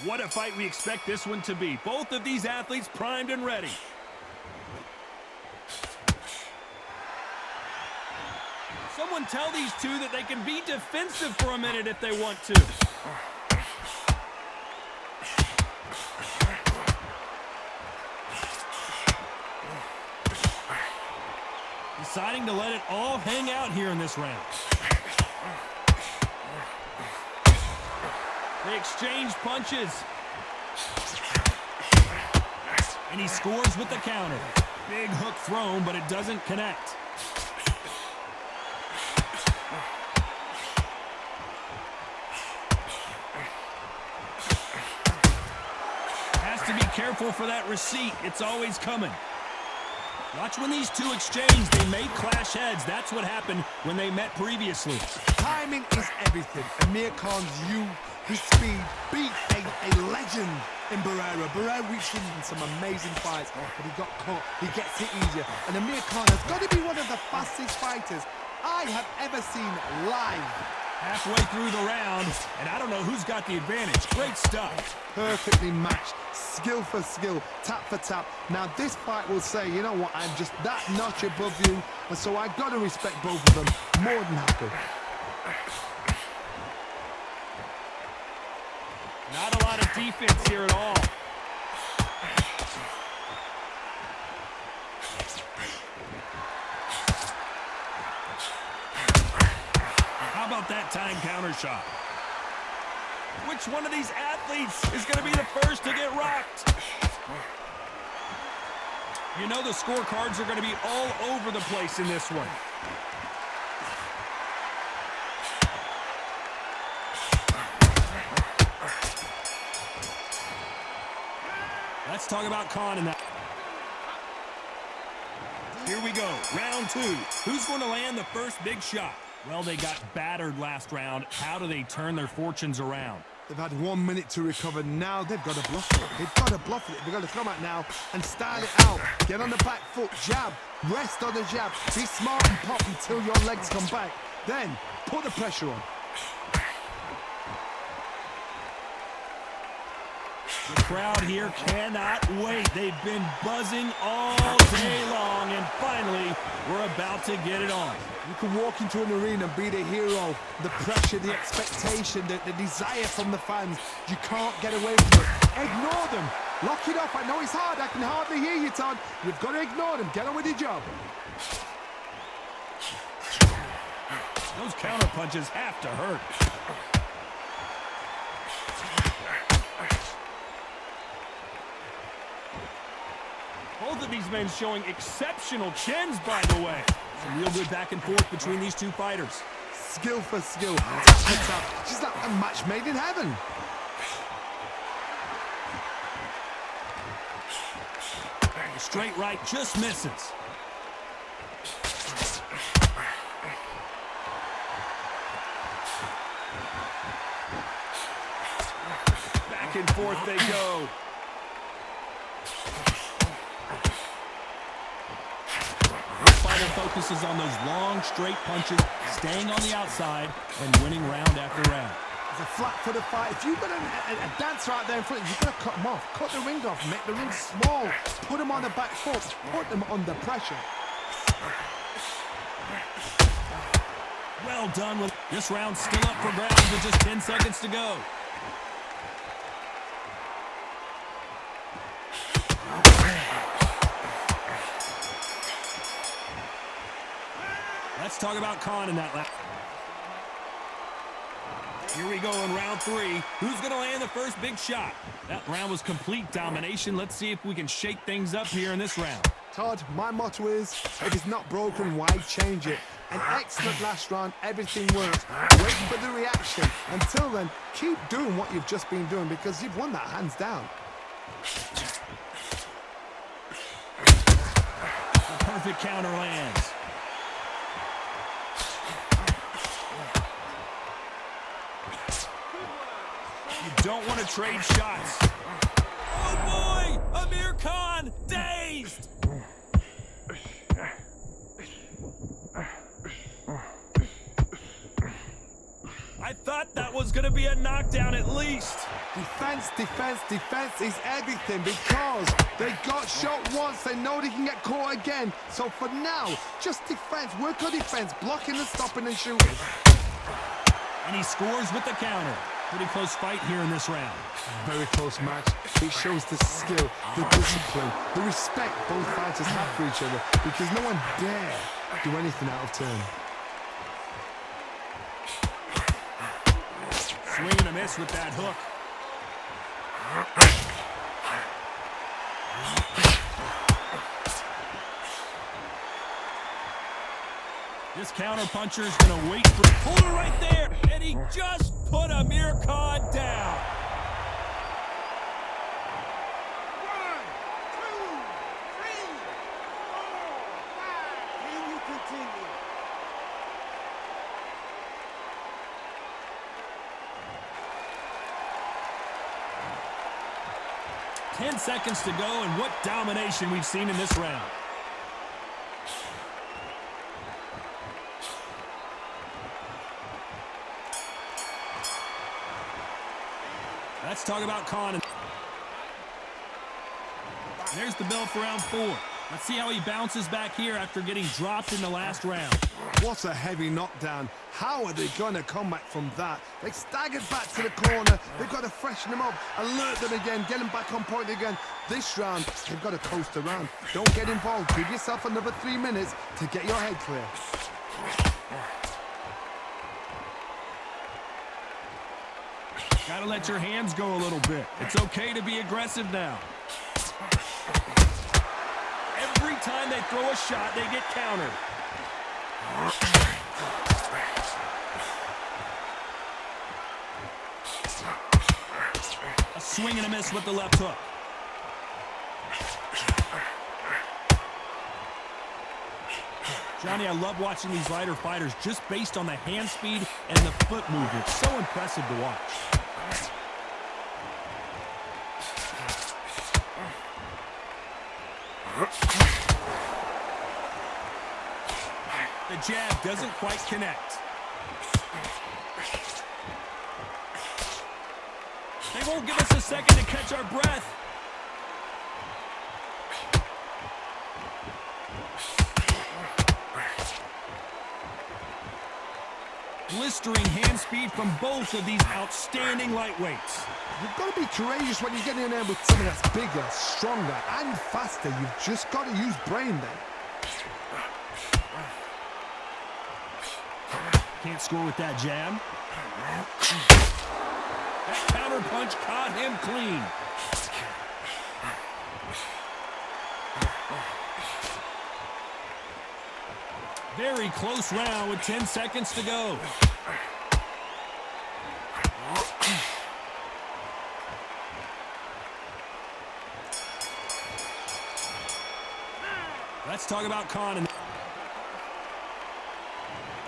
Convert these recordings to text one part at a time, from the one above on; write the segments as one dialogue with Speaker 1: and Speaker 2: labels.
Speaker 1: What a fight we expect this one to be. Both of these athletes primed and ready. Someone tell these two that they can be defensive for a minute if they want to. Deciding to let it all hang out here in this round. They exchange punches. And he scores with the counter. Big hook thrown, but it doesn't connect. Has to be careful for that receipt. It's always coming. Watch when these two exchange. They may clash heads. That's what happened when they met previously.
Speaker 2: Timing is everything. Amir Khan's youth, his speed, beat a legend in Barrera. Barrera reached in some amazing fights, but he got caught. He gets it easier. And Amir Khan has got to be one of the fastest fighters I have ever seen live.
Speaker 1: Halfway through the round, and I don't know who's got the advantage. Great stuff.
Speaker 2: Perfectly matched, skill for skill, tap for tap. Now this fight will say, you know what, I'm just that notch above you, and so I've got to respect both of them more than happy.
Speaker 1: Not a lot of defense here at all. How about that time counter shot? Which one of these athletes is going to be the first to get rocked? You know the scorecards are going to be all over the place in this one. Let's talk about Khan in that. Here we go, round two. Who's going to land the first big shot? Well, they got battered last round. How do they turn their fortunes around?
Speaker 2: They've had 1 minute to recover. Now they've got to bluff it. They've got to bluff it. They've got to come out now and style it out. Get on the back foot, jab, rest on the jab. Be smart and pop until your legs come back. Then put the pressure on.
Speaker 1: The crowd here cannot wait. They've been buzzing all day long, and finally, we're about to get it on.
Speaker 2: You can walk into an arena and be the hero. The pressure, the expectation, the desire from the fans. You can't get away from it. Ignore them. Lock it off. I know it's hard. I can hardly hear you, Todd. You've got to ignore them. Get on with your job.
Speaker 1: Those counter punches have to hurt. Both of these men showing exceptional chins, by the way. Some real good back and forth between these two fighters.
Speaker 2: Skill for skill, tap for tap. Just like a match made in heaven.
Speaker 1: Straight right just misses. Back and forth they go. Focuses on those long, straight punches, staying on the outside, and winning round after round.
Speaker 2: It's a flat-footed fight. If you've got a dancer out there in front, you've got to cut them off. Cut the ring off. Make the ring small. Put them on the back foot. Put them under pressure.
Speaker 1: Well done. With this round still up for grabs with just 10 seconds to go. Let's talk about Khan in that lap. Here we go in round three. Who's going to land the first big shot? That round was complete domination. Let's see if we can shake things up here in this round.
Speaker 2: Todd, my motto is, if it's not broken, why change it? An excellent last round. Everything works. Wait for the reaction. Until then, keep doing what you've just been doing because you've won that hands down.
Speaker 1: The perfect counter lands. You don't want to trade shots. Oh boy! Amir Khan dazed! I thought thought that was going to be a knockdown at least.
Speaker 2: Defense is everything because they got shot once. They know they can get caught again. So for now, just defense. Work on defense, blocking and stopping and shooting.
Speaker 1: And he scores with the counter. Pretty close fight here in this round.
Speaker 2: Very close match. It shows the skill, the discipline, the respect both fighters have for each other because no one dare do anything out of turn.
Speaker 1: Swing and a miss with that hook. This counter puncher is going to wait for the puller right there, and he just put Amir Khan down.
Speaker 3: 1, 2, 3, 4, 5. Can you continue?
Speaker 1: Ten seconds to go, and what domination we've seen in this round. Let's talk about Khan. There's the bell for round 4. Let's see how he bounces back here after getting dropped in the last round.
Speaker 2: What a heavy knockdown. How are they going to come back from that? They staggered back to the corner. They've got to freshen them up, alert them again, get them back on point again. This round, they've got to coast around. Don't get involved. Give yourself another 3 minutes to get your head clear.
Speaker 1: Gotta let your hands go a little bit. It's okay to be aggressive now. Every time they throw a shot, they get countered. A swing and a miss with the left hook. Johnny, I love watching these lighter fighters just based on the hand speed and the foot movement. So impressive to watch. The jab doesn't quite connect. They won't give us a second to catch our breath. Blistering hand speed from both of these outstanding lightweights.
Speaker 2: You've got to be courageous when you get in there with something that's bigger, stronger, and faster. You've just got to use brain then.
Speaker 1: Can't score with that jab. That counter punch caught him clean. Very close round with 10 seconds to go. Let's talk about Khan.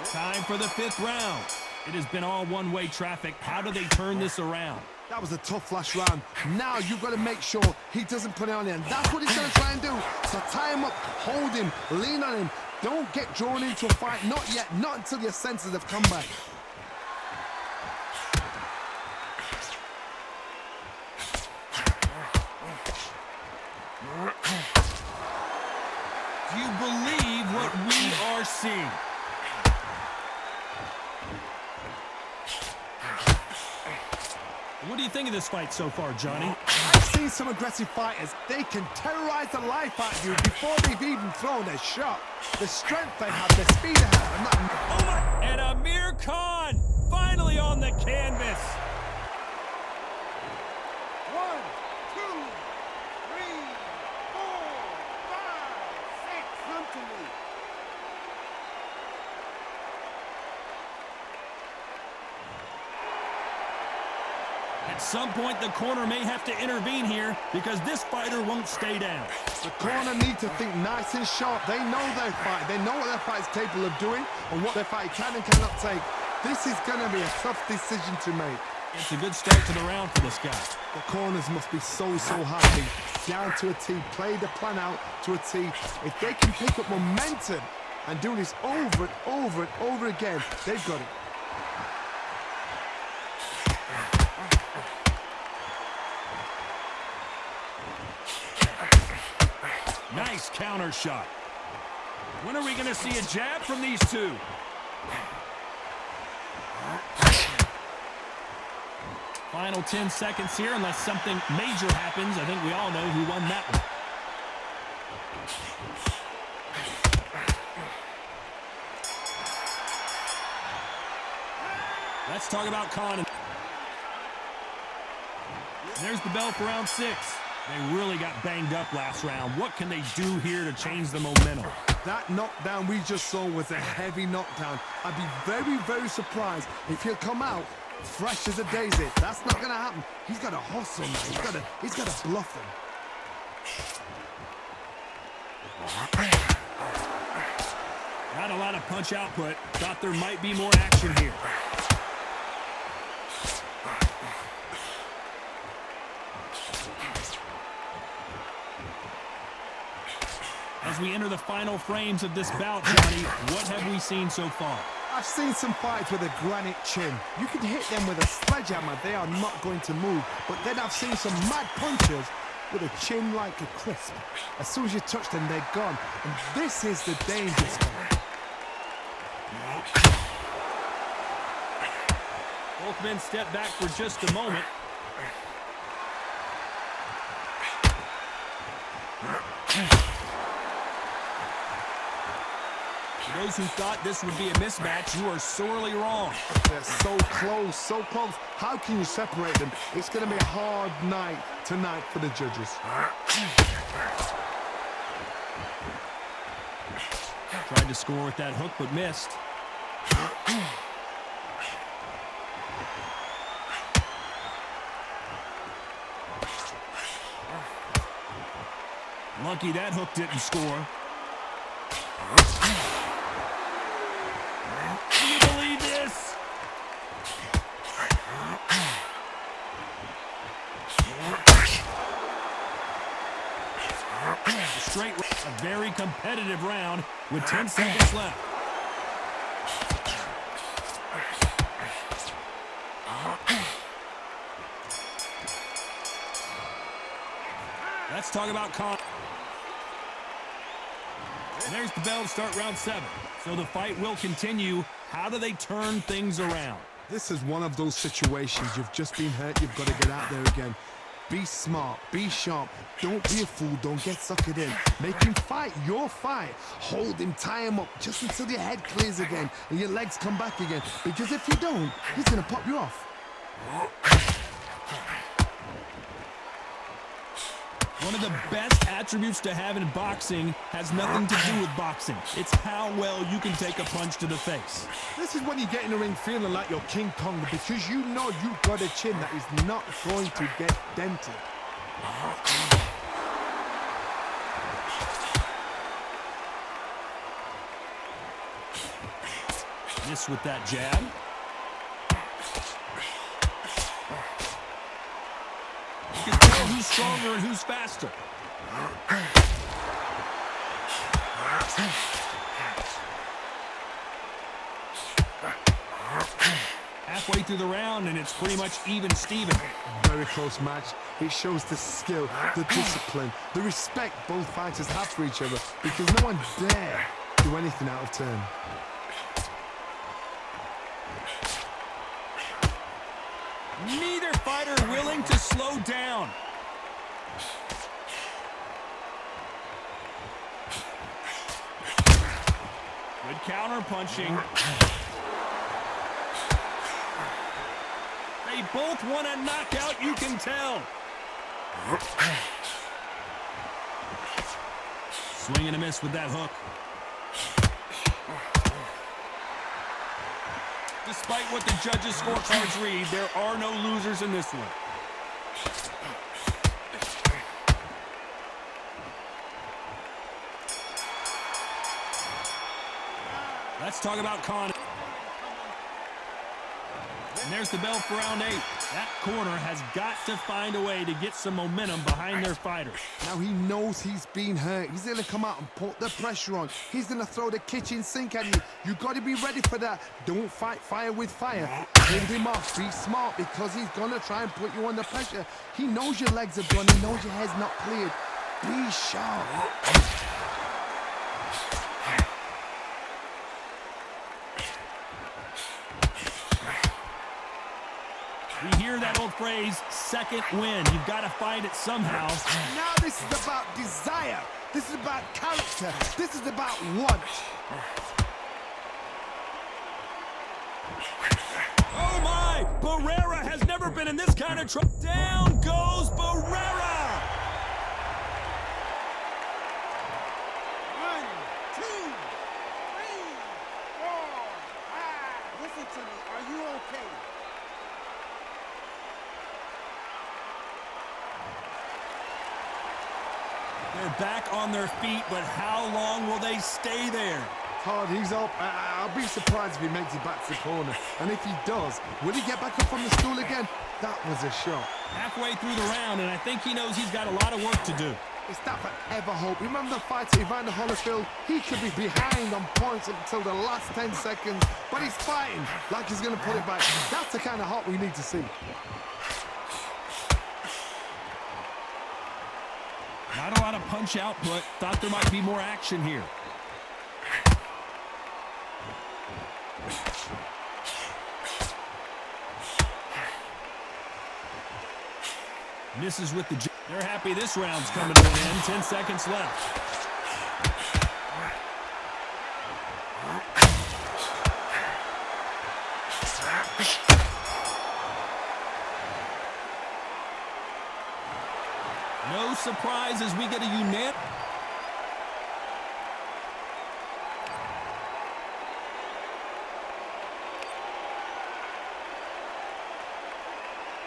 Speaker 1: Time for the 5th round. It has been all one-way traffic. How do they turn this around?
Speaker 2: That was a tough last round. Now you've got to make sure he doesn't put it on him. That's what he's going to try and do. So tie him up, hold him, lean on him. Don't get drawn into a fight. Not yet. Not until your senses have come back.
Speaker 1: Do you believe what we are seeing? What do you think of this fight so far, Johnny?
Speaker 2: I've seen some aggressive fighters. They can terrorize the life out of you before they've even thrown a shot. The strength they have, the speed they have, and that...
Speaker 1: Oh my! And Amir Khan finally on the canvas.
Speaker 3: 1, 2, 3, 4, 5, 6. Come to me.
Speaker 1: At some point, the corner may have to intervene here because this fighter won't stay down.
Speaker 2: The corner need to think nice and sharp. They know their fight. They know what their fight is capable of doing and what their fight can and cannot take. This is going to be a tough decision to make.
Speaker 1: It's a good start to the round for this guy.
Speaker 2: The corners must be so happy. Down to a T. Play the plan out to a T. If they can pick up momentum and do this over and over and over again, they've got it.
Speaker 1: Nice counter shot. When are we going to see a jab from these two? Final 10 seconds here, unless something major happens. I think we all know who won that one. Let's talk about Khan. There's the bell for round 6. They really got banged up last round. What can they do here to change the momentum?
Speaker 2: That knockdown we just saw was a heavy knockdown. I'd be very, very surprised if he'll come out fresh as a daisy. That's not going to happen. He's got to hustle, man. He's got to bluff him.
Speaker 1: Not a lot of punch output. Thought there might be more action here. As we enter the final frames of this bout, Johnny, what have we seen so far?
Speaker 2: I've seen some fights with a granite chin. You can hit them with a sledgehammer, they are not going to move. But then I've seen some mad punchers with a chin like a crisp. As soon as you touch them, they're gone. And this is the dangerous one.
Speaker 1: Both men step back for just a moment. For those who thought this would be a mismatch, you are sorely wrong.
Speaker 2: They're so close, so close. How can you separate them? It's going to be a hard night tonight for the judges.
Speaker 1: Tried to score with that hook, but missed. Lucky that hook didn't score. Can you believe this? Straight, a very competitive round with 10 seconds left. Let's talk about Khan. And there's the bell to start round 7. So the fight will continue. How do they turn things around?
Speaker 2: This is one of those situations. You've just been hurt. You've got to get out there again. Be smart. Be sharp. Don't be a fool. Don't get suckered in. Make him fight your fight. Hold him. Tie him up just until your head clears again and your legs come back again. Because if you don't, he's going to pop you off.
Speaker 1: One of the best attributes to have in boxing has nothing to do with boxing. It's how well you can take a punch to the face.
Speaker 2: This is when you get in the ring feeling like you're King Kong because you know you've got a chin that is not going to get dented.
Speaker 1: Miss with that jab. You can tell who's stronger and who's faster. Halfway through the round, and it's pretty much even Steven.
Speaker 2: Very close match. It shows the skill, the discipline, the respect both fighters have for each other because no one dare do anything out of turn.
Speaker 1: Neither fighter willing to slow down. Good counter punching. They both want a knockout, you can tell. Swing and a miss with that hook. Despite what the judges' scorecards read, there are no losers in this one. Let's talk about Khan. And there's the bell for round 8. That corner has got to find a way to get some momentum behind their fighters.
Speaker 2: Now he knows he's been hurt. He's going to come out and put the pressure on. He's going to throw the kitchen sink at you. You got to be ready for that. Don't fight fire with fire. Hold him off. Be smart because he's going to try and put you under pressure. He knows your legs are done. He knows your head's not cleared. Be sharp.
Speaker 1: We hear that old phrase, second win. You've got to find it somehow.
Speaker 2: Now this is about desire. This is about character. This is about want.
Speaker 1: Oh my! Barrera has never been in this kind of trouble. Down goes Barrera!
Speaker 3: 1, 2, 3, 4, 5. Listen to me. Are you okay?
Speaker 1: They're back on their feet, but how long will they stay there?
Speaker 2: Todd, he's up. I'll be surprised if he makes it back to the corner. And if he does, will he get back up on the stool again? That was a shot.
Speaker 1: Halfway through the round, and I think he knows he's got a lot of work to do.
Speaker 2: It's that forever hope. Remember the fight at Evander Holyfield? He could be behind on points until the last 10 seconds, but he's fighting like he's going to put it back. That's the kind of hope we need to see.
Speaker 1: Not a lot of punch output. Thought there might be more action here. Misses with the... They're happy this round's coming to an end. 10 seconds left. No surprise as we get a unanimous...